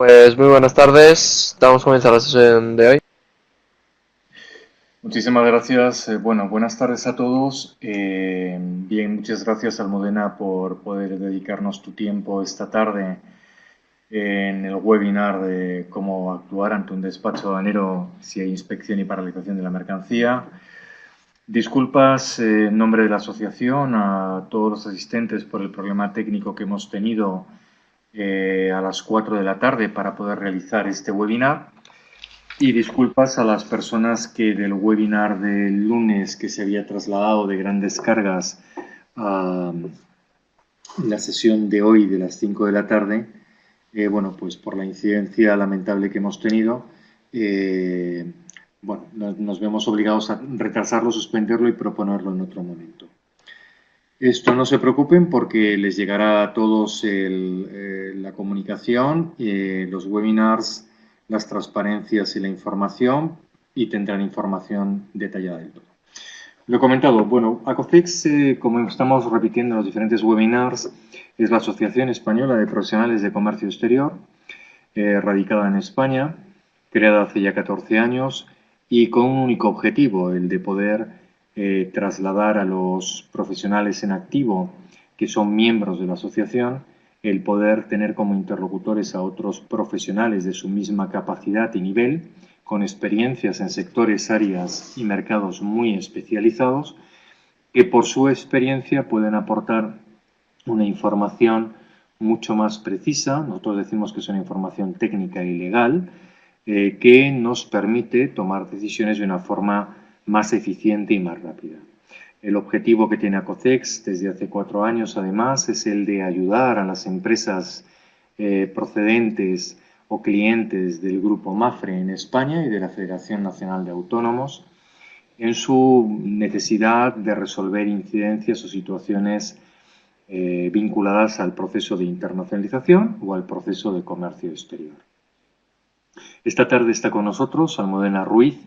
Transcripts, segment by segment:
Pues muy buenas tardes, damos comienzo a la sesión de hoy. Muchísimas gracias. Bueno, buenas tardes a todos. Bien, muchas gracias, Almudena, por poder dedicarnos tu tiempo esta tarde en el webinar de cómo actuar ante un despacho aduanero si hay inspección y paralización de la mercancía. Disculpas en nombre de la asociación a todos los asistentes por el problema técnico que hemos tenido a las 4 de la tarde para poder realizar este webinar. Y disculpas a las personas que del webinar del lunes que se había trasladado de grandes cargas a la sesión de hoy de las 5 de la tarde, bueno, pues por la incidencia lamentable que hemos tenido, bueno, nos vemos obligados a retrasarlo, suspenderlo y proponerlo en otro momento. Esto no se preocupen porque les llegará a todos la comunicación, los webinars, las transparencias y la información y tendrán información detallada del todo. Lo he comentado, bueno, ACOFEX, como estamos repitiendo en los diferentes webinars, es la Asociación Española de Profesionales de Comercio Exterior, radicada en España, creada hace ya 14 años y con un único objetivo, el de poder trasladar a los profesionales en activo que son miembros de la asociación, el poder tener como interlocutores a otros profesionales de su misma capacidad y nivel, con experiencias en sectores, áreas y mercados muy especializados, que por su experiencia pueden aportar una información mucho más precisa, nosotros decimos que es una información técnica y legal, que nos permite tomar decisiones de una forma más eficiente y más rápida. El objetivo que tiene ACOCEX desde hace 4 años, además, es el de ayudar a las empresas procedentes o clientes del grupo MAFRE en España y de la Federación Nacional de Autónomos en su necesidad de resolver incidencias o situaciones vinculadas al proceso de internacionalización o al proceso de comercio exterior. Esta tarde está con nosotros Almudena Ruiz.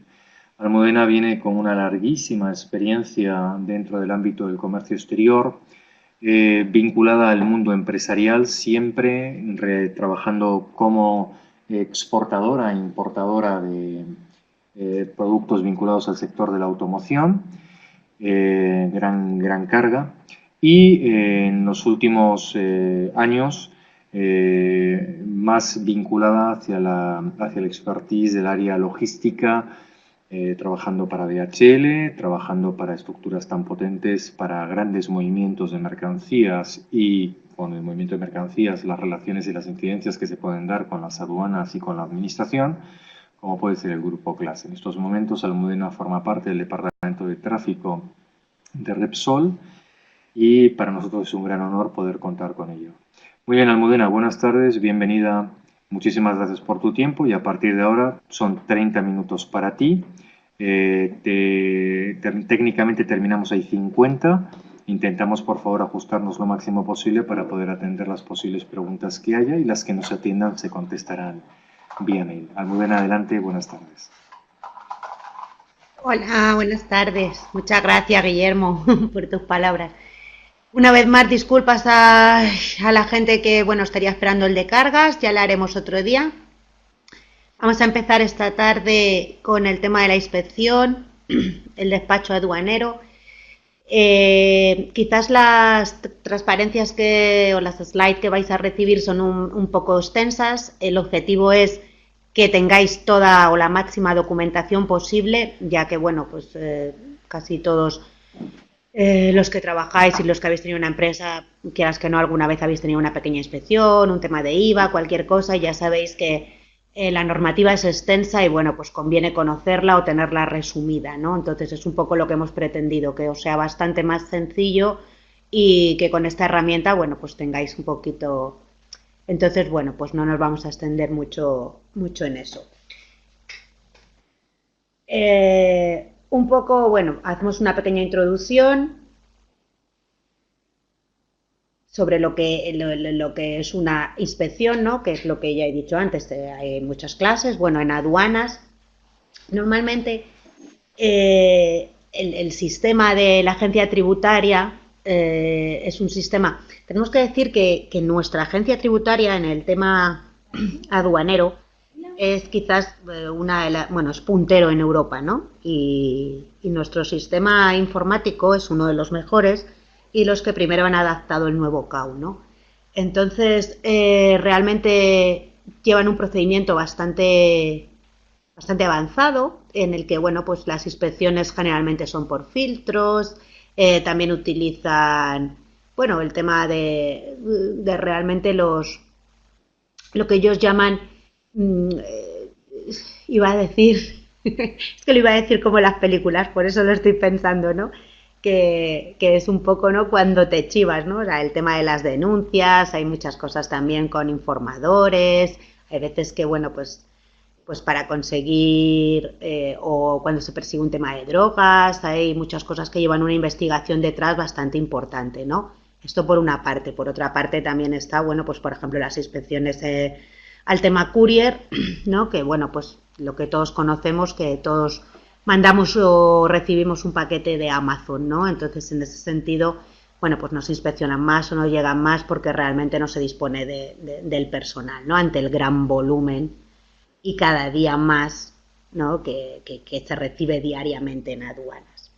Almudena viene con una larguísima experiencia dentro del ámbito del comercio exterior, vinculada al mundo empresarial, siempre trabajando como exportadora e importadora de productos vinculados al sector de la automoción, gran carga. Y en los últimos años, más vinculada hacia el expertise del área logística, trabajando para DHL, trabajando para estructuras tan potentes, para grandes movimientos de mercancías y con el movimiento de mercancías, las relaciones y las incidencias que se pueden dar con las aduanas y con la administración, como puede ser el Grupo CLAS. En estos momentos, Almudena forma parte del Departamento de Tráfico de Repsol y para nosotros es un gran honor poder contar con ello. Muy bien, Almudena, buenas tardes, bienvenida. Muchísimas gracias por tu tiempo y a partir de ahora son 30 minutos para ti. Técnicamente terminamos ahí 50. Intentamos, por favor, ajustarnos lo máximo posible para poder atender las posibles preguntas que haya y las que nos atiendan se contestarán vía mail. Almudena, adelante, buenas tardes. Hola, buenas tardes. Muchas gracias, Guillermo, por tus palabras. Una vez más, disculpas a la gente que, bueno, estaría esperando el de cargas, ya lo haremos otro día. Vamos a empezar esta tarde con el tema de la inspección, el despacho aduanero. Quizás las transparencias o las slides que vais a recibir son un poco extensas. El objetivo es que tengáis toda o la máxima documentación posible, ya que, bueno, pues casi todos los que trabajáis y los que habéis tenido una empresa, quieras que no, alguna vez habéis tenido una pequeña inspección, un tema de IVA, cualquier cosa, y ya sabéis que la normativa es extensa y, bueno, pues conviene conocerla o tenerla resumida, ¿no? Entonces es un poco lo que hemos pretendido, que os sea bastante más sencillo y que con esta herramienta, bueno, pues tengáis un poquito. Entonces, bueno, pues no nos vamos a extender mucho en eso. Un poco, bueno, hacemos una pequeña introducción sobre lo que es una inspección, ¿no? Que es lo que ya he dicho antes, hay muchas clases. Bueno, en aduanas, normalmente el sistema de la agencia tributaria es un sistema. Tenemos que decir que nuestra agencia tributaria en el tema aduanero es quizás es puntero en Europa, ¿no? Y nuestro sistema informático es uno de los mejores y los que primero han adaptado el nuevo CAU, ¿no? Entonces, realmente llevan un procedimiento bastante avanzado en el que, bueno, pues las inspecciones generalmente son por filtros, también utilizan, bueno, el tema de realmente lo que ellos llaman, iba a decir, es que lo iba a decir como en las películas, por eso lo estoy pensando, ¿no? Que es un poco, ¿no?, cuando te chivas, ¿no? O sea, el tema de las denuncias, hay muchas cosas también con informadores, hay veces que, bueno, pues para conseguir, o cuando se persigue un tema de drogas, hay muchas cosas que llevan una investigación detrás bastante importante, ¿no? Esto por una parte. Por otra parte también está, bueno, pues por ejemplo las inspecciones al tema courier, ¿no? Que, bueno, pues lo que todos conocemos, que todos mandamos o recibimos un paquete de Amazon, ¿no? Entonces, en ese sentido, bueno, pues nos inspeccionan más o nos llegan más porque realmente no se dispone del personal, ¿no? Ante el gran volumen y cada día más, ¿no?, que se recibe diariamente en aduanas.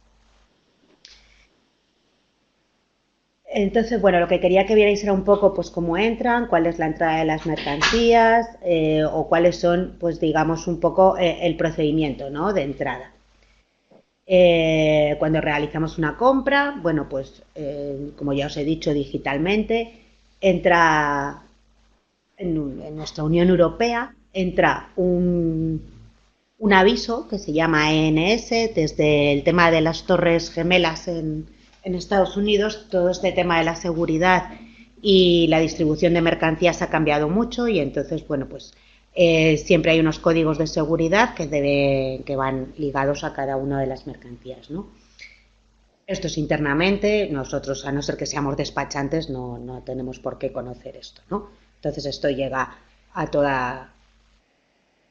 Entonces, bueno, lo que quería que vierais era un poco pues cómo entran, cuál es la entrada de las mercancías, o cuáles son, pues digamos, un poco el procedimiento, ¿no?, de entrada. Cuando realizamos una compra, bueno, pues como ya os he dicho, digitalmente, entra en nuestra Unión Europea, entra un aviso que se llama ENS, desde el tema de las Torres Gemelas en Estados Unidos. Todo este tema de la seguridad y la distribución de mercancías ha cambiado mucho y entonces, bueno, pues siempre hay unos códigos de seguridad que van ligados a cada una de las mercancías, ¿no? Esto es internamente, nosotros, a no ser que seamos despachantes, no tenemos por qué conocer esto, ¿no? Entonces esto llega a toda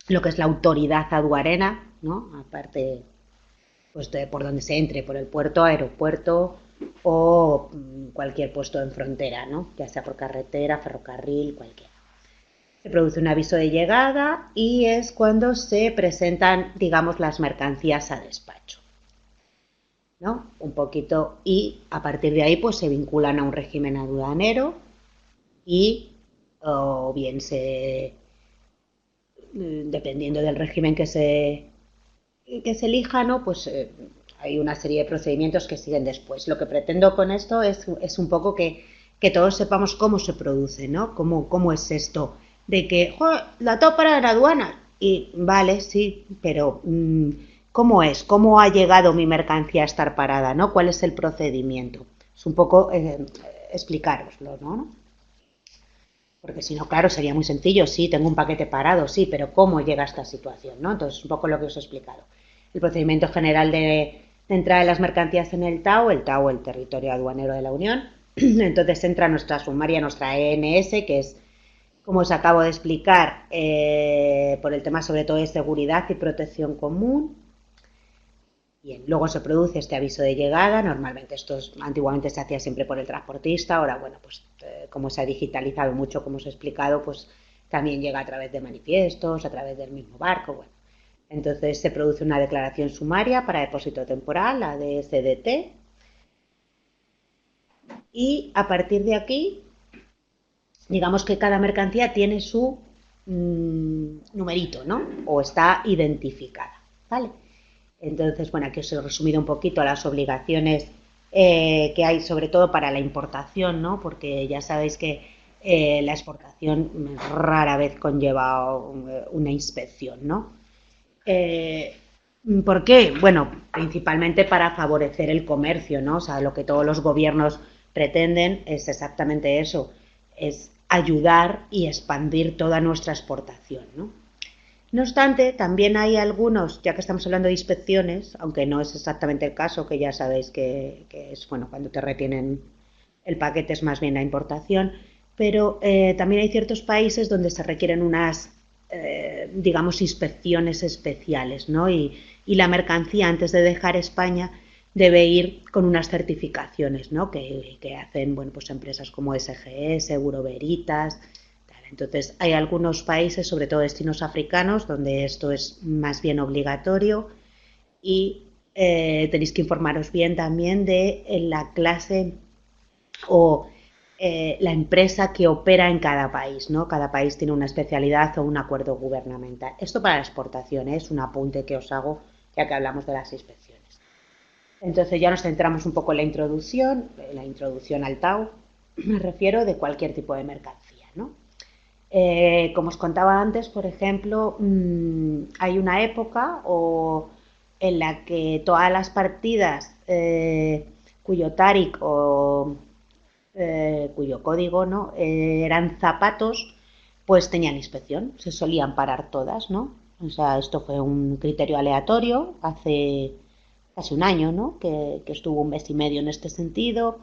lo que es la autoridad aduanera, ¿no? Aparte, pues por donde se entre, por el puerto, aeropuerto o cualquier puesto en frontera, ¿no? Ya sea por carretera, ferrocarril, cualquiera. Se produce un aviso de llegada y es cuando se presentan, digamos, las mercancías a despacho, ¿no? Un poquito, y a partir de ahí pues se vinculan a un régimen aduanero y o bien dependiendo del régimen que se elija, ¿no?, pues hay una serie de procedimientos que siguen después. Lo que pretendo con esto es un poco que todos sepamos cómo se produce, ¿no? Cómo es esto de que, ¡joder!, la tengo parada en aduana. Y vale, sí, pero ¿cómo es? ¿Cómo ha llegado mi mercancía a estar parada, ¿no? ¿Cuál es el procedimiento? Es un poco explicároslo, ¿no? Porque si no, claro, sería muy sencillo. Sí, tengo un paquete parado, sí, pero ¿cómo llega a esta situación, ¿no? Entonces, un poco lo que os he explicado. El procedimiento general de entrada de las mercancías en el TAU, el territorio aduanero de la Unión. Entonces entra nuestra sumaria, nuestra ENS, que es, como os acabo de explicar, por el tema sobre todo de seguridad y protección común. Bien, luego se produce este aviso de llegada. Normalmente antiguamente se hacía siempre por el transportista. Ahora, bueno, pues como se ha digitalizado mucho, como os he explicado, pues también llega a través de manifiestos, a través del mismo barco, bueno. Entonces se produce una declaración sumaria para depósito temporal, la de SDT, y a partir de aquí, digamos que cada mercancía tiene su numerito, ¿no? O está identificada, ¿vale? Entonces, bueno, aquí os he resumido un poquito las obligaciones que hay, sobre todo para la importación, ¿no? Porque ya sabéis que la exportación rara vez conlleva una inspección, ¿no? ¿Por qué? Bueno, principalmente para favorecer el comercio, ¿no? O sea, lo que todos los gobiernos pretenden es exactamente eso, es ayudar y expandir toda nuestra exportación, ¿no? No obstante, también hay algunos, ya que estamos hablando de inspecciones, aunque no es exactamente el caso, que ya sabéis que es, bueno, cuando te retienen el paquete es más bien la importación, pero también hay ciertos países donde se requieren unas, digamos, inspecciones especiales, ¿no? Y la mercancía, antes de dejar España, debe ir con unas certificaciones, ¿no?, que hacen, bueno, pues empresas como SGS, Bureau Veritas, Entonces, hay algunos países, sobre todo destinos africanos, donde esto es más bien obligatorio y tenéis que informaros bien también de la clase o la empresa que opera en cada país, ¿no? Cada país tiene una especialidad o un acuerdo gubernamental. Esto para la exportación, es un apunte que os hago ya que hablamos de las inspecciones. Entonces ya nos centramos un poco en la introducción al TAU, me refiero de cualquier tipo de mercancía, ¿no? Como os contaba antes, por ejemplo, hay una época en la que todas las partidas cuyo TARIC o cuyo código, ¿no? Eran zapatos, pues tenían inspección, se solían parar todas, ¿no? O sea, esto fue un criterio aleatorio hace casi un año, ¿no? Que estuvo un mes y medio en este sentido.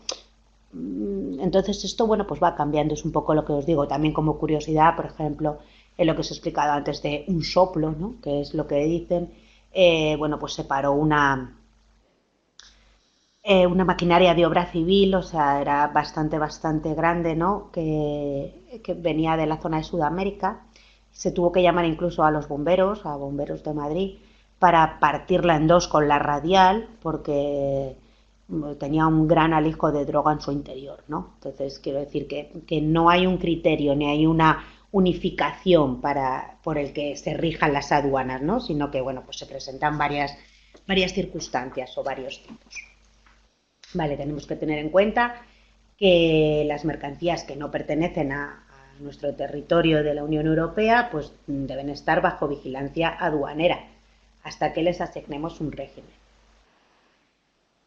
Entonces esto, bueno, pues va cambiando, es un poco lo que os digo, también como curiosidad, por ejemplo, en lo que os he explicado antes de un soplo, ¿no? Que es lo que dicen, bueno, pues se paró una maquinaria de obra civil, o sea, era bastante grande, ¿no? Que venía de la zona de Sudamérica. Se tuvo que llamar incluso a los bomberos, a bomberos de Madrid, para partirla en dos con la radial, porque tenía un gran alijo de droga en su interior, ¿no? Entonces, quiero decir que no hay un criterio ni hay una unificación por el que se rijan las aduanas, ¿no? Sino que, bueno, pues se presentan varias circunstancias o varios tipos. Vale, tenemos que tener en cuenta que las mercancías que no pertenecen a nuestro territorio de la Unión Europea, pues deben estar bajo vigilancia aduanera hasta que les asignemos un régimen.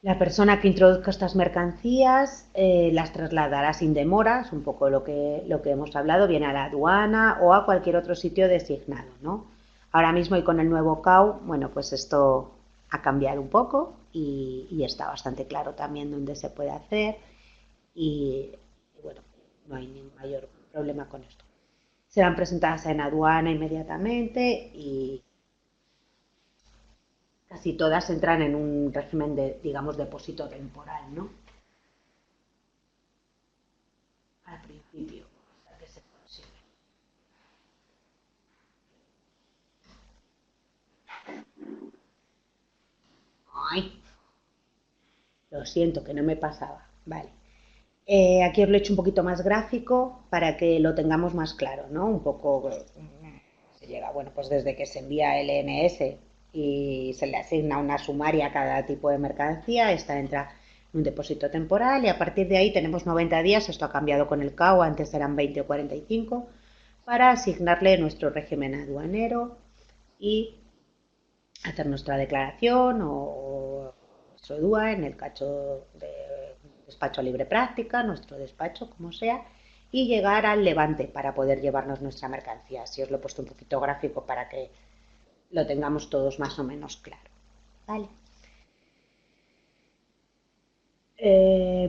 La persona que introduzca estas mercancías las trasladará sin demora, es un poco lo que hemos hablado, bien a la aduana o a cualquier otro sitio designado, ¿no? Ahora mismo y con el nuevo CAU, bueno, pues esto ha cambiado un poco y está bastante claro también dónde se puede hacer y bueno, no hay ningún mayor problema con esto. Serán presentadas en aduana inmediatamente y casi todas entran en un régimen de, digamos, depósito temporal, ¿no? Al principio, hasta que se consigue. Ay, lo siento, que no me pasaba. Vale. Aquí os lo he hecho un poquito más gráfico para que lo tengamos más claro, ¿no? Un poco se llega, bueno, pues desde que se envía el ENS y se le asigna una sumaria a cada tipo de mercancía, esta entra en un depósito temporal y a partir de ahí tenemos 90 días, esto ha cambiado con el CAO, antes eran 20 o 45, para asignarle nuestro régimen aduanero y hacer nuestra declaración o nuestro DUA en el cacho de despacho libre práctica, nuestro despacho, como sea, y llegar al Levante para poder llevarnos nuestra mercancía. Así os lo he puesto un poquito gráfico para que lo tengamos todos más o menos claro. ¿Vale?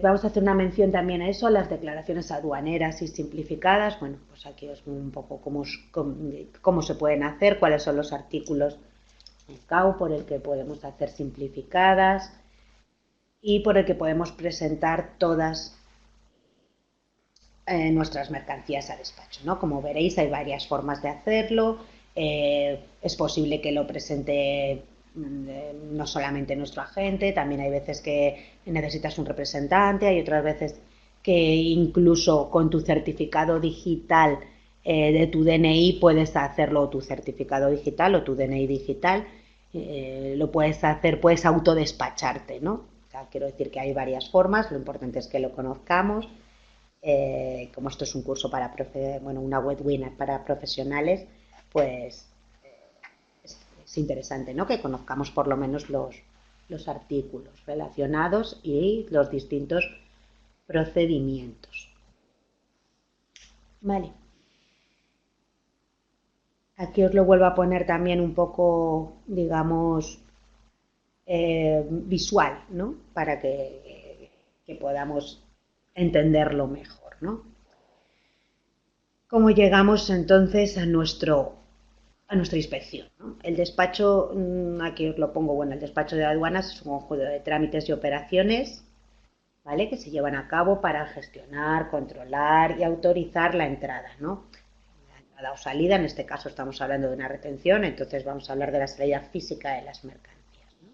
Vamos a hacer una mención también a eso, a las declaraciones aduaneras y simplificadas. Bueno, pues aquí os un poco cómo se pueden hacer, cuáles son los artículos del CAU por el que podemos hacer simplificadas y por el que podemos presentar todas nuestras mercancías a despacho, ¿no? Como veréis, hay varias formas de hacerlo. Es posible que lo presente no solamente nuestro agente, también hay veces que necesitas un representante, hay otras veces que incluso con tu certificado digital de tu DNI puedes hacerlo, tu certificado digital o tu DNI digital, lo puedes hacer, puedes autodespacharte, ¿no? O sea, quiero decir que hay varias formas, lo importante es que lo conozcamos. Como esto es un curso para bueno, una webinar para profesionales, pues es interesante, ¿no? Que conozcamos por lo menos los artículos relacionados y los distintos procedimientos. Vale. Aquí os lo vuelvo a poner también un poco, digamos, visual, ¿no? Para que podamos entenderlo mejor, ¿no? ¿Cómo llegamos entonces a nuestra inspección, ¿no? El despacho, aquí os lo pongo, bueno, el despacho de aduanas es un conjunto de trámites y operaciones, ¿vale? Que se llevan a cabo para gestionar, controlar y autorizar la entrada, ¿no? ha dado salida, en este caso estamos hablando de una retención, entonces vamos a hablar de la salida física de las mercancías, ¿no?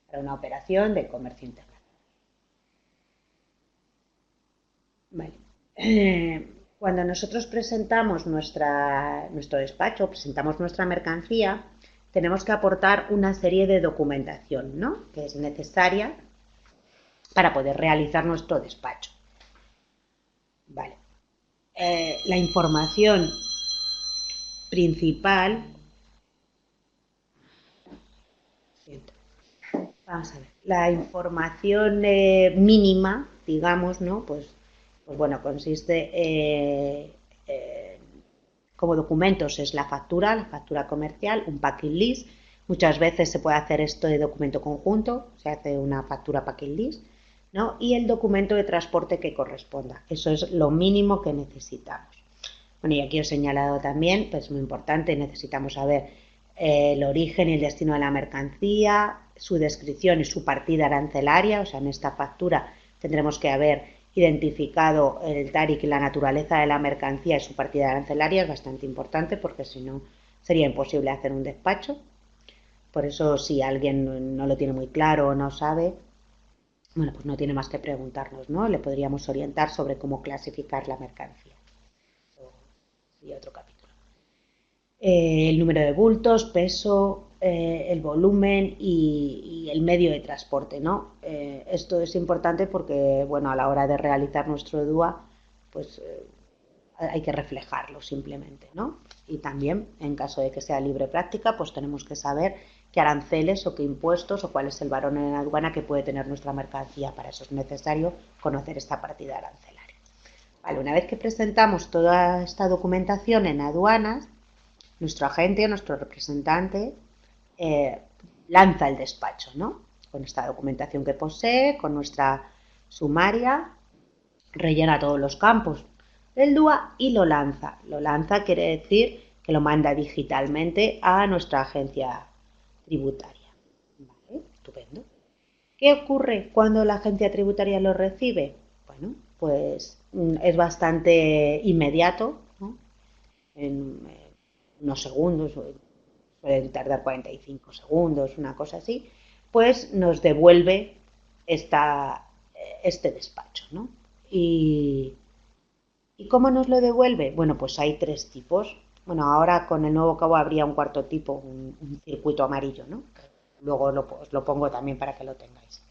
Para una operación de comercio internacional. Vale. Cuando nosotros presentamos nuestro despacho, presentamos nuestra mercancía, tenemos que aportar una serie de documentación, ¿no? Que es necesaria para poder realizar nuestro despacho. Vale. La información principal. Vamos a ver. La información mínima, digamos, ¿no? Pues bueno, consiste como documentos es la factura comercial, un packing list. Muchas veces se puede hacer esto de documento conjunto, se hace una factura packing list, ¿no? Y el documento de transporte que corresponda. Eso es lo mínimo que necesitamos. Bueno, y aquí os he señalado también, pues muy importante, necesitamos saber el origen y el destino de la mercancía, su descripción y su partida arancelaria, o sea, en esta factura tendremos que haber identificado el TARIC y la naturaleza de la mercancía y su partida arancelaria, es bastante importante porque si no sería imposible hacer un despacho. Por eso si alguien no lo tiene muy claro o no sabe, bueno, pues no tiene más que preguntarnos, ¿no? Le podríamos orientar sobre cómo clasificar la mercancía. Y otro capítulo. El número de bultos, peso, el volumen y el medio de transporte, ¿no? Esto es importante porque, bueno, a la hora de realizar nuestro DUA, pues hay que reflejarlo simplemente, ¿no? Y también, en caso de que sea libre práctica, pues tenemos que saber qué aranceles o qué impuestos o cuál es el varón en la aduana que puede tener nuestra mercancía. Para eso es necesario conocer esta partida arancelaria. Vale, una vez que presentamos toda esta documentación en aduanas, nuestro agente, nuestro representante, lanza el despacho, ¿no? Con esta documentación que posee, con nuestra sumaria, rellena todos los campos del DUA y lo lanza. Lo lanza quiere decir que lo manda digitalmente a nuestra agencia tributaria. Vale, estupendo. ¿Qué ocurre cuando la agencia tributaria lo recibe? Bueno, pues es bastante inmediato, ¿no? En unos segundos, pueden tardar 45 segundos, una cosa así, pues nos devuelve este despacho, ¿no? ¿Y cómo nos lo devuelve? Bueno, pues hay tres tipos. Bueno, ahora con el nuevo cabo habría un cuarto tipo, un circuito amarillo, ¿no? Luego os lo pongo también para que lo tengáis.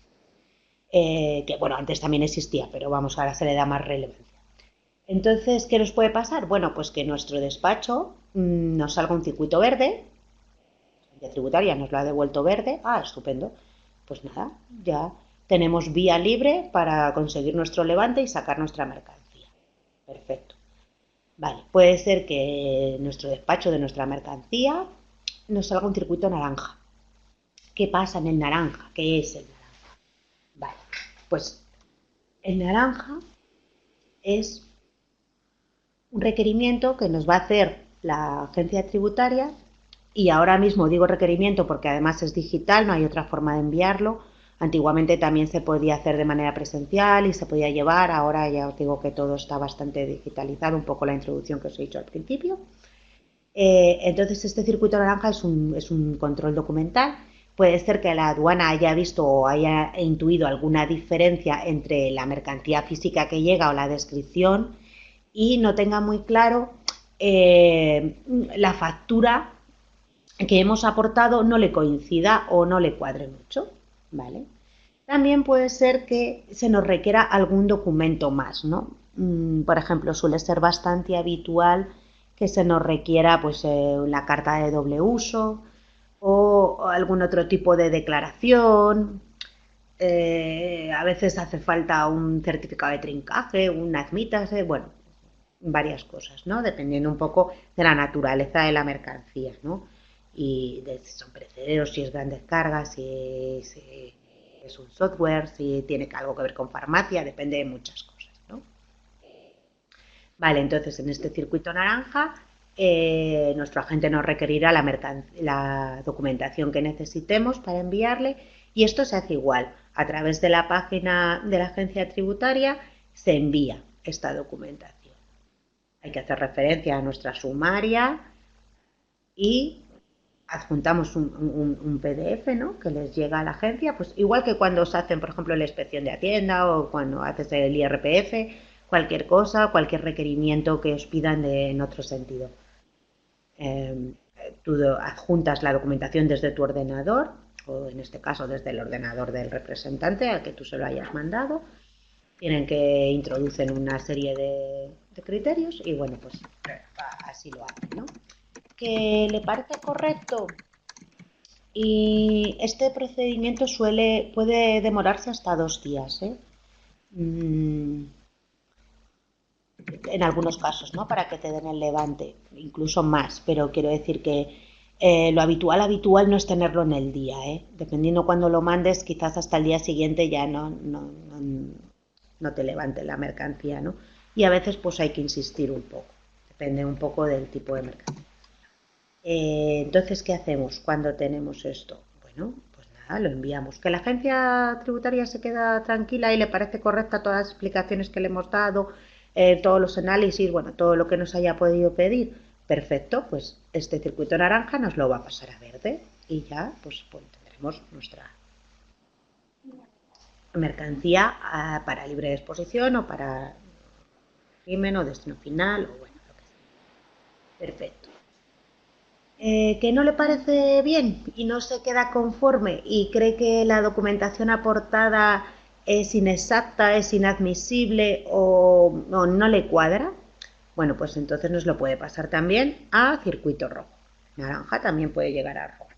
Que bueno, antes también existía, pero vamos, ahora se le da más relevancia. Entonces, ¿qué nos puede pasar? Bueno, pues que nuestro despacho nos salga un circuito verde, la tributaria nos lo ha devuelto verde, estupendo, pues nada, ya tenemos vía libre para conseguir nuestro levante y sacar nuestra mercancía. Perfecto. Vale, puede ser que nuestro despacho de nuestra mercancía nos salga un circuito naranja. ¿Qué pasa en el naranja? ¿Qué es el naranja? Vale, pues el naranja es un requerimiento que nos va a hacer la agencia tributaria, y ahora mismo digo requerimiento porque además es digital, no hay otra forma de enviarlo. Antiguamente también se podía hacer de manera presencial y se podía llevar, ahora ya os digo que todo está bastante digitalizado, un poco la introducción que os he dicho al principio. Entonces este circuito naranja es un control documental. Puede ser que la aduana haya visto o haya intuido alguna diferencia entre la mercancía física que llega o la descripción y no tenga muy claro la factura que hemos aportado no le coincida o no le cuadre mucho, ¿vale? También puede ser que se nos requiera algún documento más, ¿no? Por ejemplo, suele ser bastante habitual que se nos requiera pues la carta de doble uso o algún otro tipo de declaración. A veces hace falta un certificado de trincaje, unas mitas, bueno, varias cosas, ¿no? Dependiendo un poco de la naturaleza de la mercancía, ¿no? Y de si son perecederos, si es grandes cargas, si es un software, si tiene algo que ver con farmacia, depende de muchas cosas, ¿no? Vale, entonces en este circuito naranja nuestro agente nos requerirá la documentación que necesitemos para enviarle, y esto se hace igual. A través de la página de la agencia tributaria se envía esta documentación. Hay que hacer referencia a nuestra sumaria y adjuntamos un PDF, ¿no?, que les llega a la agencia, pues igual que cuando os hacen, por ejemplo, la inspección de Hacienda o cuando haces el IRPF, cualquier cosa, cualquier requerimiento que os pidan en otro sentido. Tú adjuntas la documentación desde tu ordenador, o en este caso desde el ordenador del representante al que tú se lo hayas mandado. Tienen que introducir una serie de criterios y bueno, pues así lo hacen, ¿no? ¿Que le parece correcto? Y este procedimiento puede demorarse hasta 2 días, ¿eh? En algunos casos, ¿no?, para que te den el levante, incluso más, pero quiero decir que lo habitual no es tenerlo en el día, ¿eh? Dependiendo cuando lo mandes, quizás hasta el día siguiente ya no te levante la mercancía, ¿no? Y a veces pues hay que insistir un poco, depende un poco del tipo de mercancía. Entonces, ¿qué hacemos cuando tenemos esto? Bueno, pues nada, lo enviamos. ¿Que la agencia tributaria se queda tranquila y le parece correcta todas las explicaciones que le hemos dado, todos los análisis, bueno, todo lo que nos haya podido pedir? Perfecto, pues este circuito naranja nos lo va a pasar a verde y ya pues tendremos nuestra mercancía para libre disposición o para régimen o destino final o bueno, lo que sea. Perfecto. Que no le parece bien y no se queda conforme y cree que la documentación aportada es inexacta, es inadmisible o no le cuadra, bueno, pues entonces nos lo puede pasar también a circuito rojo. Naranja también puede llegar a rojo.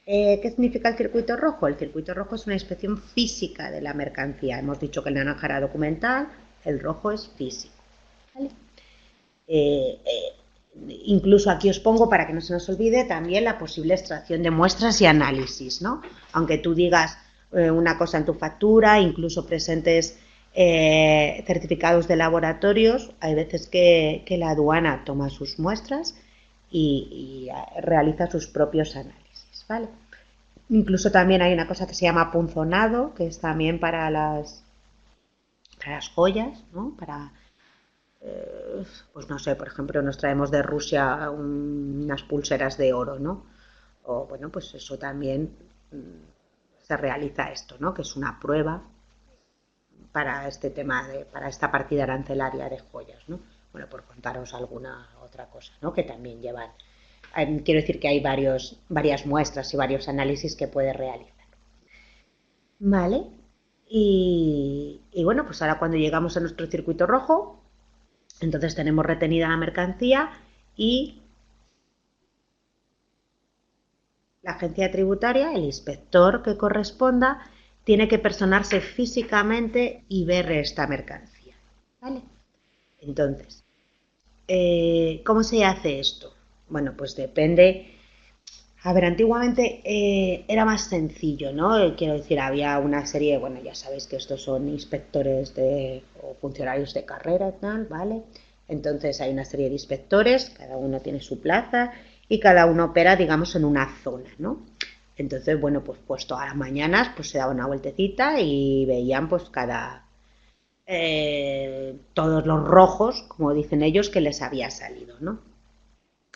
¿Qué significa el circuito rojo? El circuito rojo es una inspección física de la mercancía. Hemos dicho que el naranja era documental, el rojo es físico. ¿Vale? Incluso aquí os pongo, para que no se nos olvide, también la posible extracción de muestras y análisis, ¿no? Aunque tú digas una cosa en tu factura, incluso presentes certificados de laboratorios, hay veces que la aduana toma sus muestras y realiza sus propios análisis, ¿vale? Incluso también hay una cosa que se llama punzonado, que es también para las joyas, ¿no? Pues no sé, por ejemplo, nos traemos de Rusia unas pulseras de oro, ¿no? O bueno, pues eso también se realiza esto, ¿no? Que es una prueba para este tema, para esta partida arancelaria de joyas, ¿no? Bueno, por contaros alguna otra cosa, ¿no?, que también llevan. Quiero decir que hay varias muestras y varios análisis que puede realizar. Vale. Y bueno, pues ahora cuando llegamos a nuestro circuito rojo, entonces tenemos retenida la mercancía y la agencia tributaria, el inspector que corresponda, tiene que personarse físicamente y ver esta mercancía. ¿Vale? Entonces, ¿cómo se hace esto? Bueno, pues depende. A ver, antiguamente era más sencillo, ¿no? Quiero decir, había una serie, bueno, ya sabéis que estos son inspectores o funcionarios de carrera y tal, ¿vale? Entonces hay una serie de inspectores, cada uno tiene su plaza y cada uno opera, digamos, en una zona, ¿no? Entonces, bueno, pues todas las mañanas pues se daba una vueltecita y veían pues todos los rojos, como dicen ellos, que les había salido, ¿no?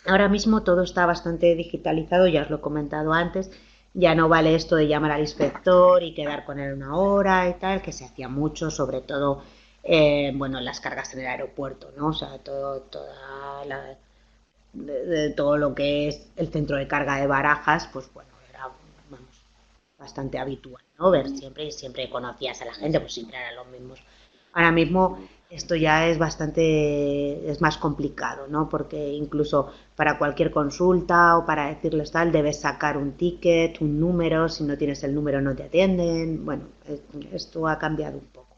Ahora mismo todo está bastante digitalizado, ya os lo he comentado antes, ya no vale esto de llamar al inspector y quedar con él una hora y tal, que se hacía mucho, sobre todo, bueno, las cargas en el aeropuerto, ¿no? O sea, todo lo que es el centro de carga de Barajas, pues bueno, era, vamos, bastante habitual, ¿no? Ver siempre conocías a la gente, pues siempre eran los mismos. Ahora mismo esto ya es más complicado, ¿no? Porque incluso para cualquier consulta o para decirles tal, debes sacar un ticket, un número, si no tienes el número no te atienden. Bueno, esto ha cambiado un poco.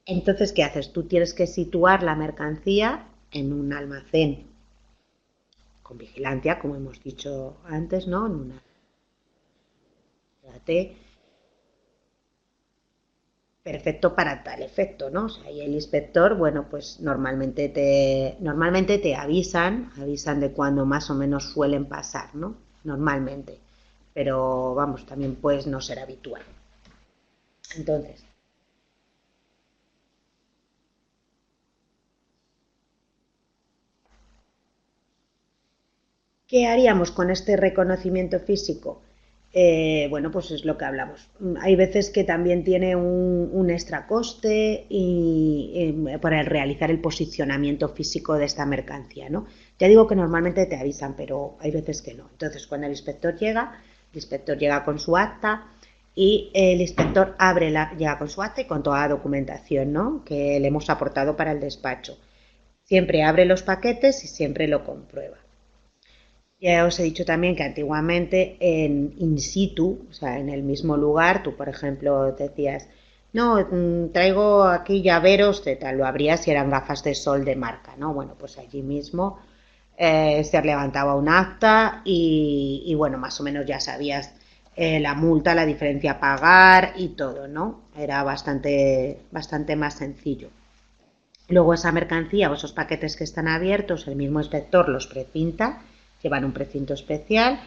Entonces, ¿qué haces? Tú tienes que situar la mercancía en un almacén con vigilancia, como hemos dicho antes, ¿no? En una perfecto para tal efecto, ¿no? O sea, y el inspector, bueno, pues normalmente te avisan de cuándo más o menos suelen pasar, ¿no? Normalmente. Pero vamos, también puede no ser habitual. Entonces, ¿Qué haríamos con este reconocimiento físico? Bueno, pues es lo que hablamos. Hay veces que también tiene un extra coste para realizar el posicionamiento físico de esta mercancía, ¿no? Ya digo que normalmente te avisan, pero hay veces que no. Entonces, cuando el inspector llega con su acta y el inspector llega con su acta y con toda la documentación, ¿no?, que le hemos aportado para el despacho. Siempre abre los paquetes y siempre lo comprueba. Ya os he dicho también que antiguamente en in situ, o sea, en el mismo lugar, tú, por ejemplo, decías, no, traigo aquí llaveros de tal, lo abrías y eran gafas de sol de marca, ¿no? Bueno, pues allí mismo se levantaba un acta y, bueno, más o menos ya sabías la multa, la diferencia a pagar y todo, ¿no? Era bastante más sencillo. Luego esa mercancía o esos paquetes que están abiertos, el mismo inspector los precinta, llevan un precinto especial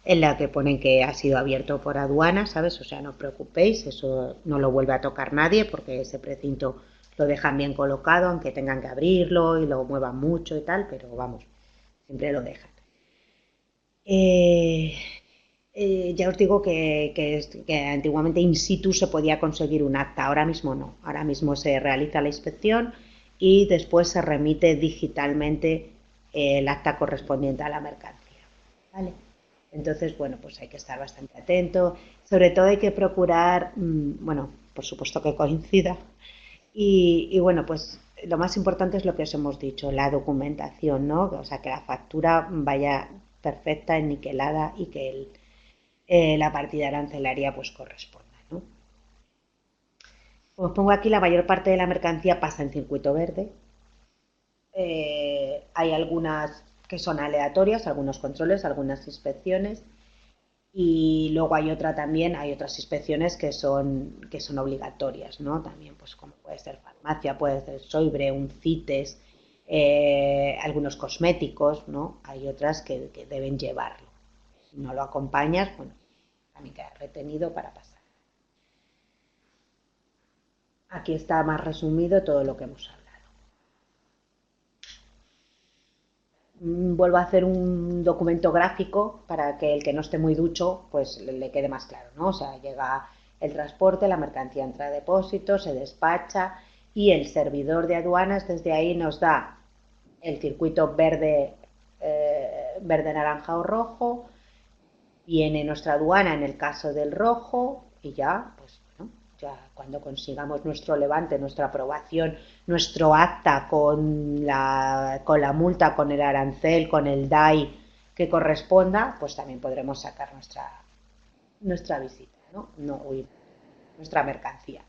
en la que ponen que ha sido abierto por aduana, ¿sabes? O sea, no os preocupéis, eso no lo vuelve a tocar nadie porque ese precinto lo dejan bien colocado, aunque tengan que abrirlo y lo muevan mucho y tal, pero vamos, siempre lo dejan. Ya os digo que antiguamente in situ se podía conseguir un acta, ahora mismo no. Ahora mismo se realiza la inspección y después se remite digitalmente el acta correspondiente a la mercancía. ¿Vale? Entonces, bueno, pues hay que estar bastante atento. Sobre todo hay que procurar, bueno, por supuesto que coincida. Y bueno, pues lo más importante es lo que os hemos dicho, la documentación, ¿no? O sea, que la factura vaya perfecta, niquelada y que la partida arancelaria pues corresponda, ¿no? Como os pongo aquí, la mayor parte de la mercancía pasa en circuito verde. Hay algunas que son aleatorias, algunos controles, algunas inspecciones. Y luego hay otras inspecciones que son obligatorias, ¿no? También, pues como puede ser farmacia, puede ser Soibre, un CITES, algunos cosméticos, ¿no? Hay otras que deben llevarlo. Si no lo acompañas, bueno, también queda retenido para pasar. Aquí está más resumido todo lo que hemos hablado. Vuelvo a hacer un documento gráfico para que el que no esté muy ducho pues le quede más claro, ¿no? O sea, llega el transporte, la mercancía entra a depósito, se despacha y el servidor de aduanas desde ahí nos da el circuito verde, verde, naranja o rojo, viene nuestra aduana en el caso del rojo y ya, pues bueno, ya cuando consigamos nuestro levante, nuestra aprobación, nuestro acta con la multa, con el arancel, con el DAI que corresponda, pues también podremos sacar nuestra visita, ¿no? Nuestra mercancía.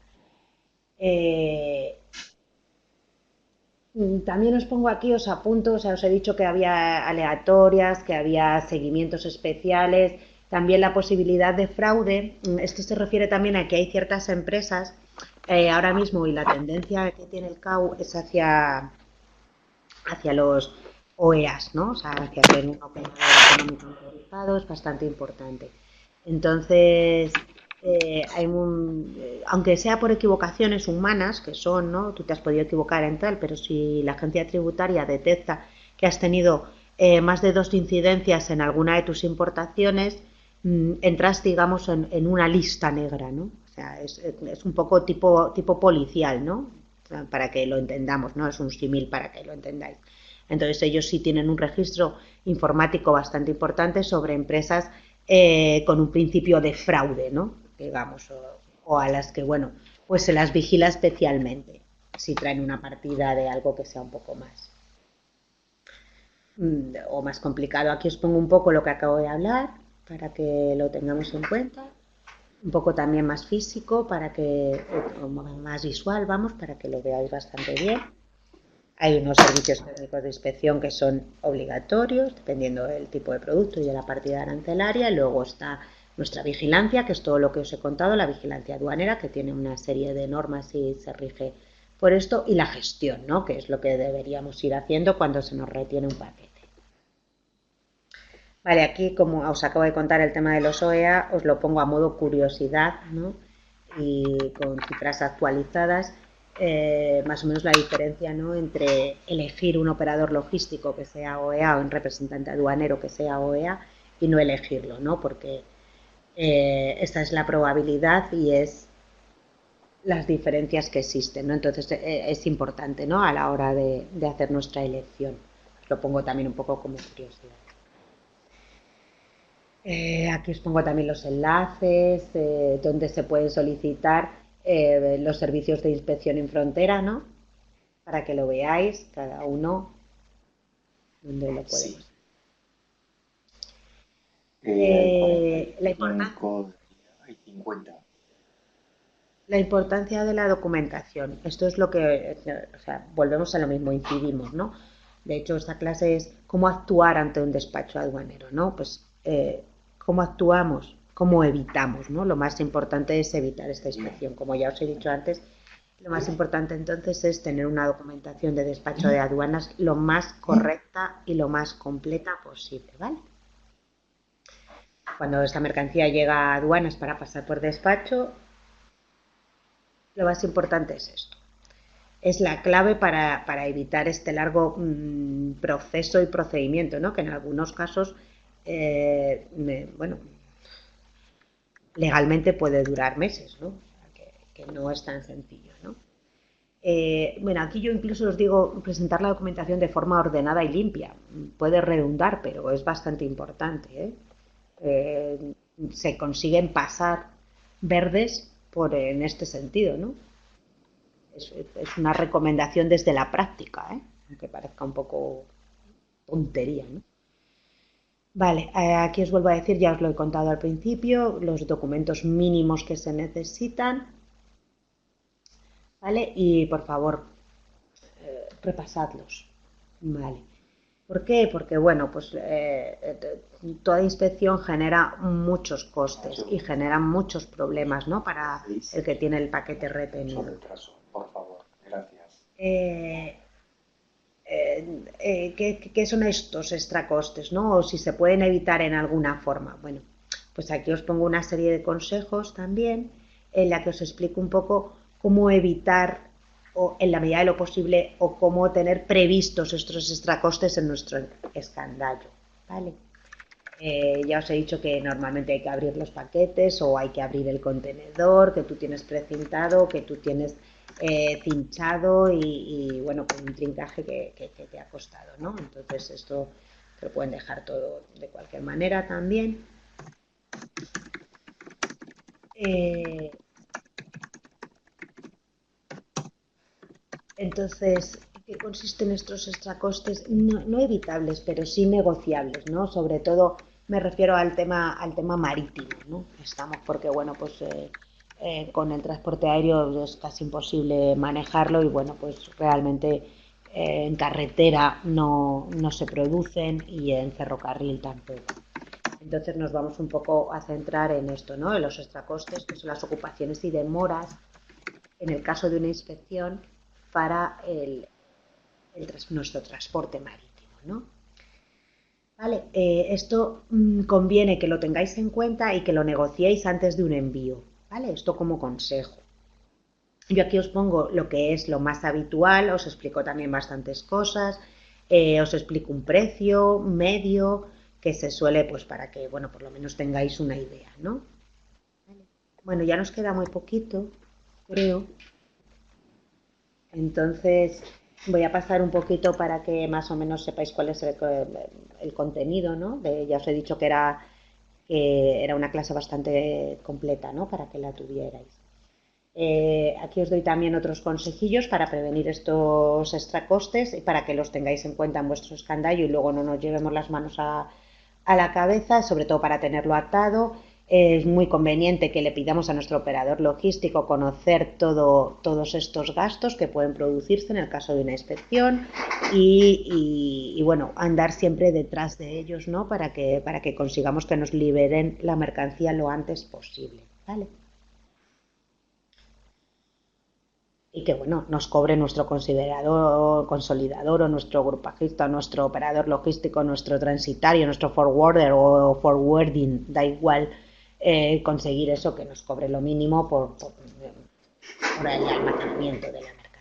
También os pongo aquí, os apunto, o sea, os he dicho que había aleatorias, que había seguimientos especiales, también la posibilidad de fraude. Esto se refiere también a que hay ciertas empresas ahora mismo y la tendencia que tiene el CAU es hacia los OEAs, ¿no? O sea, hacia ser un operador económico autorizado, es bastante importante. Entonces, aunque sea por equivocaciones humanas, que son, ¿no? Tú te has podido equivocar en tal, pero si la agencia tributaria detecta que has tenido más de 2 incidencias en alguna de tus importaciones, entras, digamos, en una lista negra, ¿no? O sea, es un poco tipo policial, ¿no? O sea, para que lo entendamos, ¿no? Es un símil para que lo entendáis. Entonces ellos sí tienen un registro informático bastante importante sobre empresas con un principio de fraude, ¿no? Digamos, o a las que, bueno, pues se las vigila especialmente si traen una partida de algo que sea un poco más o más complicado. Aquí os pongo un poco lo que acabo de hablar para que lo tengamos en cuenta, un poco también más físico para que, más visual, vamos, para que lo veáis bastante bien. Hay unos servicios técnicos de inspección que son obligatorios, dependiendo del tipo de producto y de la partida arancelaria. Luego está nuestra vigilancia, que es todo lo que os he contado, la vigilancia aduanera, que tiene una serie de normas y se rige por esto, y la gestión, ¿no? Que es lo que deberíamos ir haciendo cuando se nos retiene un paquete. Vale, aquí como os acabo de contar el tema de los OEA, os lo pongo a modo curiosidad, ¿no? Y con cifras actualizadas. más o menos la diferencia, ¿no?, entre elegir un operador logístico que sea OEA o un representante aduanero que sea OEA y no elegirlo, ¿no? Porque esta es la probabilidad y es las diferencias que existen, ¿no? Entonces es importante, ¿no?, a la hora de hacer nuestra elección. Lo pongo también un poco como curiosidad. Aquí os pongo también los enlaces donde se pueden solicitar los servicios de inspección en frontera, ¿no? Para que lo veáis, cada uno donde lo podemos. Sí. Hay La importancia. 45, hay 50. La importancia de la documentación. Esto es lo que, o sea, volvemos a lo mismo, incidimos, ¿no? De hecho, esta clase es cómo actuar ante un despacho aduanero, ¿no? Pues cómo actuamos, cómo evitamos, ¿no? Lo más importante es evitar esta inspección. Como ya os he dicho antes, lo más importante entonces es tener una documentación de despacho de aduanas lo más correcta y lo más completa posible, ¿vale? Cuando esta mercancía llega a aduanas para pasar por despacho, lo más importante es esto. Es la clave para evitar este largo proceso y procedimiento, ¿no? Que en algunos casos, bueno, legalmente puede durar meses, ¿no? O sea, que no es tan sencillo, ¿no? Bueno, aquí yo incluso os digo presentar la documentación de forma ordenada y limpia. Puede redundar, pero es bastante importante, se consiguen pasar verdes en este sentido, ¿no? Es una recomendación desde la práctica, aunque parezca un poco tontería, ¿no? Vale, aquí os vuelvo a decir, ya os lo he contado al principio, los documentos mínimos que se necesitan, ¿vale? Y por favor, repasadlos, ¿vale? ¿Por qué? Porque, bueno, pues toda inspección genera muchos costes y genera muchos problemas, ¿no?, para el que tiene el paquete retenido. Por favor, gracias. ¿Qué son estos extracostes, ¿no? O si se pueden evitar en alguna forma. Bueno, pues aquí os pongo una serie de consejos también en la que os explico un poco cómo evitar, o en la medida de lo posible, o cómo tener previstos estos extracostes en nuestro escandallo, ¿vale? Ya os he dicho que normalmente hay que abrir los paquetes o hay que abrir el contenedor que tú tienes precintado, que tú tienes cinchado y bueno, con un trincaje que te ha costado, ¿no? Entonces esto te lo pueden dejar todo de cualquier manera también. Entonces, ¿qué consisten estos extracostes? No evitables, pero sí negociables, ¿no? Sobre todo me refiero al tema marítimo, ¿no? Estamos porque, bueno, pues con el transporte aéreo es casi imposible manejarlo y, bueno, pues realmente en carretera no se producen y en ferrocarril tampoco. Entonces nos vamos un poco a centrar en esto, ¿no? En los extracostes, que son las ocupaciones y demoras en el caso de una inspección para nuestro transporte marítimo, ¿no? Vale, esto conviene que lo tengáis en cuenta y que lo negociéis antes de un envío, ¿vale? Esto como consejo. Yo aquí os pongo lo que es lo más habitual, os explico también bastantes cosas, os explico un precio medio que se suele, pues para que, bueno, por lo menos tengáis una idea, ¿no? Vale. Bueno, ya nos queda muy poquito, creo. Entonces voy a pasar un poquito para que más o menos sepáis cuál es el contenido, ¿no? Ya os he dicho que era una clase bastante completa, ¿no?, para que la tuvierais. Aquí os doy también otros consejillos para prevenir estos extracostes y para que los tengáis en cuenta en vuestro escandallo y luego no nos llevemos las manos a la cabeza, sobre todo para tenerlo atado. Es muy conveniente que le pidamos a nuestro operador logístico conocer todos estos gastos que pueden producirse en el caso de una inspección y bueno, andar siempre detrás de ellos, ¿no?, para que consigamos que nos liberen la mercancía lo antes posible, ¿vale? Y que, bueno, nos cobre nuestro consolidador o nuestro grupajista, nuestro operador logístico, nuestro transitario, nuestro forwarder o forwarding, da igual, conseguir eso, que nos cobre lo mínimo por el almacenamiento de la mercancía.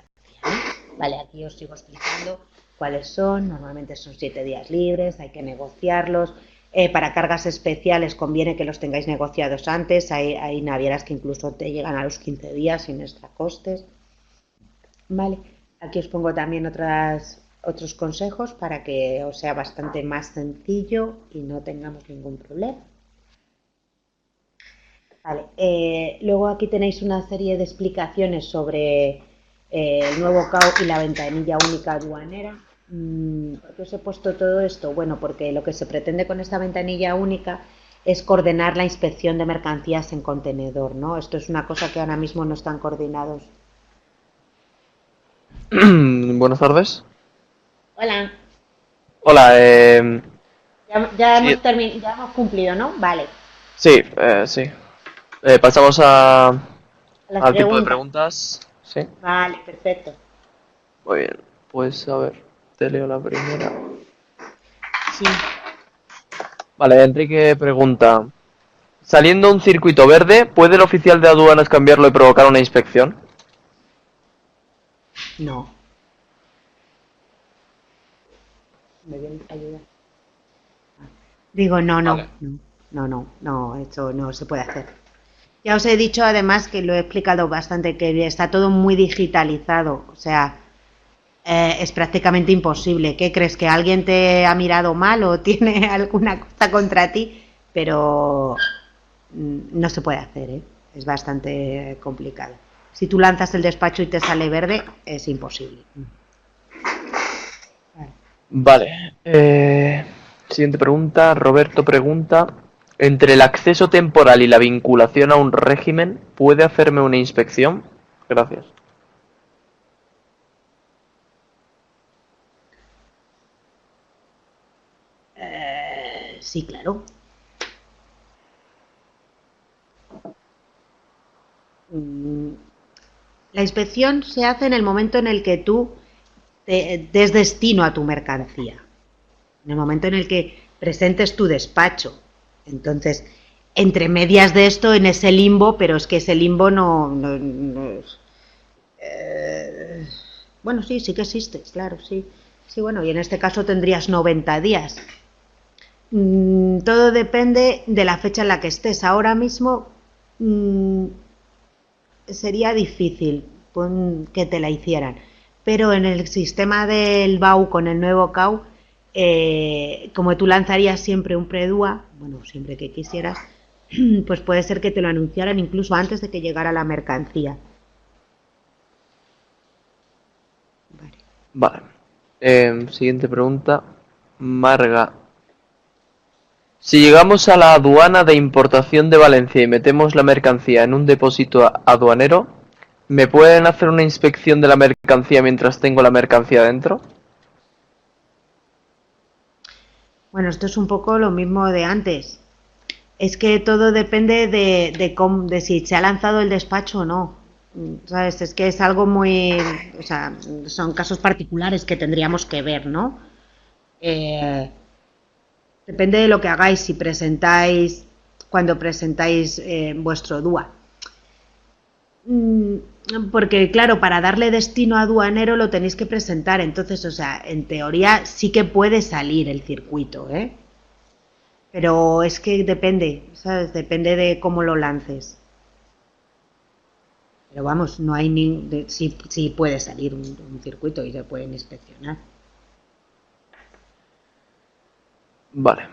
Vale, aquí os sigo explicando cuáles son. Normalmente son 7 días libres, hay que negociarlos. Para cargas especiales conviene que los tengáis negociados antes. Hay navieras que incluso te llegan a los 15 días sin extra costes. Vale, aquí os pongo también otros consejos para que os sea bastante más sencillo y no tengamos ningún problema. Vale, luego aquí tenéis una serie de explicaciones sobre el nuevo CAO y la ventanilla única aduanera. ¿Por qué os he puesto todo esto? Bueno, porque lo que se pretende con esta ventanilla única es coordinar la inspección de mercancías en contenedor, ¿no? Esto es una cosa que ahora mismo no están coordinados. Buenas tardes. Hola. Hola, Ya sí, ya hemos cumplido, ¿no? Vale. sí, sí. Pasamos Las al tipo de preguntas. preguntas. Sí, Vale, perfecto. muy bien. Pues a ver, te leo la primera. Sí. Vale, Enrique pregunta, saliendo un circuito verde, ¿puede el oficial de aduanas cambiarlo y provocar una inspección? No. ¿Me vienes a ayudar? Digo, Vale. no, eso no se puede hacer. Ya os he dicho además que lo he explicado bastante, que está todo muy digitalizado, o sea, es prácticamente imposible. ¿Qué crees? ¿Que alguien te ha mirado mal o tiene alguna cosa contra ti? Pero no se puede hacer, ¿eh? Es bastante complicado. Si tú lanzas el despacho y te sale verde, es imposible. Vale. Siguiente pregunta. Roberto pregunta, ¿entre el acceso temporal y la vinculación a un régimen, puede hacerme una inspección? Gracias. Sí, claro. La inspección se hace en el momento en el que tú des destino a tu mercancía, en el momento en el que presentes tu despacho. Entonces, entre medias de esto, en ese limbo, pero es que ese limbo bueno, sí que existe, claro, sí. Sí, bueno, y en este caso tendrías 90 días. Todo depende de la fecha en la que estés. Ahora mismo sería difícil que te la hicieran. Pero en el sistema del BAU con el nuevo CAU, como tú lanzarías siempre un predúa, bueno, siempre que quisieras, pues puede ser que te lo anunciaran incluso antes de que llegara la mercancía. Vale. Vale. Siguiente pregunta. Marga. Si llegamos a la aduana de importación de Valencia y metemos la mercancía en un depósito aduanero, ¿me pueden hacer una inspección de la mercancía mientras tengo la mercancía dentro? Bueno, esto es un poco lo mismo de antes. Es que todo depende de si se ha lanzado el despacho o no. ¿Sabes? Es que es algo muy... O sea, son casos particulares que tendríamos que ver, ¿no? Depende de lo que hagáis, si presentáis, cuando presentáis vuestro DUA. Porque, claro, para darle destino aduanero lo tenéis que presentar. Entonces, o sea, en teoría sí que puede salir el circuito, ¿eh? Pero es que depende, ¿sabes? Depende de cómo lo lances. Pero vamos, no hay ni... Sí puede salir un circuito y se pueden inspeccionar. Vale.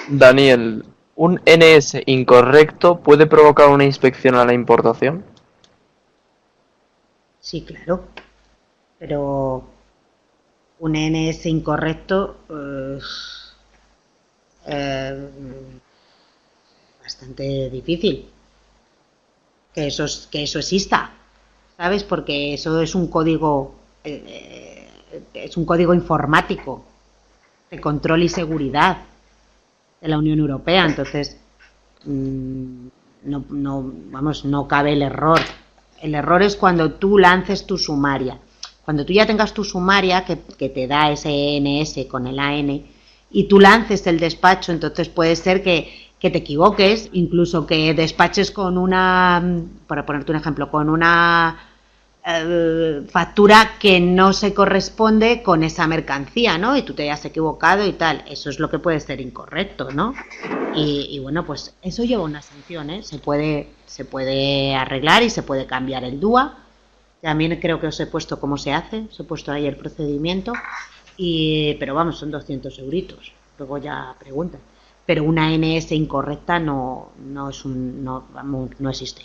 Daniel, ¿un NS incorrecto puede provocar una inspección a la importación? Sí, claro. Pero un NS incorrecto... bastante difícil que eso exista, ¿sabes? Porque eso es un código informático de control y seguridad de la Unión Europea. Entonces no cabe el error. El error es cuando tú lances tu sumaria. Cuando tú ya tengas tu sumaria que te da ese NS con el AN y tú lances el despacho, entonces puede ser que te equivoques, incluso que despaches con una, para ponerte un ejemplo, con una factura que no se corresponde con esa mercancía, ¿no? Y tú te hayas equivocado y tal. Eso es lo que puede ser incorrecto, ¿no? Y bueno, pues eso lleva una sanción, ¿eh? Se puede arreglar y se puede cambiar el DUA. También creo que os he puesto cómo se hace, os he puesto ahí el procedimiento. Pero vamos, son 200 euritos. Luego ya preguntan. Pero una NS incorrecta no existe.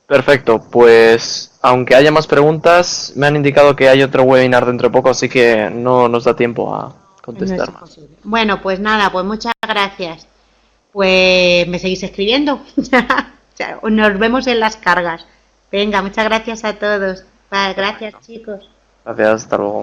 Perfecto, pues aunque haya más preguntas, me han indicado que hay otro webinar dentro de poco, así que no nos da tiempo a contestar más. Bueno, pues nada, pues muchas gracias. Pues me seguís escribiendo. Nos vemos en las cargas. Venga, muchas gracias a todos. Vale, gracias, chicos. Gracias, hasta luego.